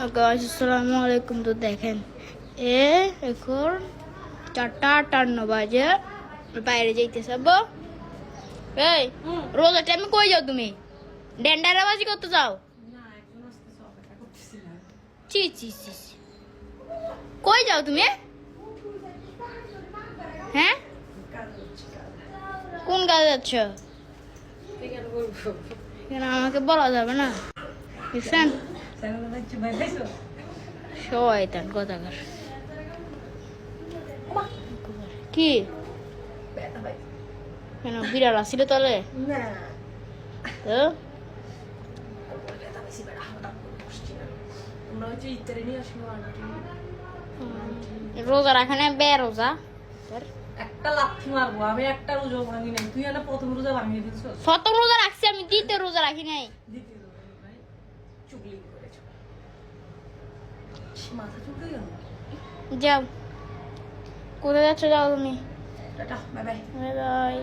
আসসালামু আলাইকুম। তো দেখেন এখন 4:58 বাজে, বাইরে যাইতেছে। আব্বু এই রোজার টাইমে কই যাও তুমি? ডেন্ডারাবাজি করতে যাও? চি চি চি চি। কই যাও তুমি? হ্যাঁ, কোন কাজে যাচ্ছ? আমাকে বলা যাবে না, বুঝছেন? শয়তান কথাকার। কি কেন বিড়াল আসছিল তাহলে? তো রোজা রাখে না, বে রোজা একটা লাথি মারবো। আমি একটা রোজা ভাঙি নাই, তুই না প্রথম রোজা ভাঙিয়ে দিচ্ছ। প্রথম রোজা রাখছি আমি, দ্বিতীয় রোজা রাখি নাই। দ্বিতীয় রোজা ভাই চুগলি করেছ, মাথা চুলকে গেল। যাও, কোথায় যাচ্ছ? যাও তুমি। Tata, bye bye. Bye bye.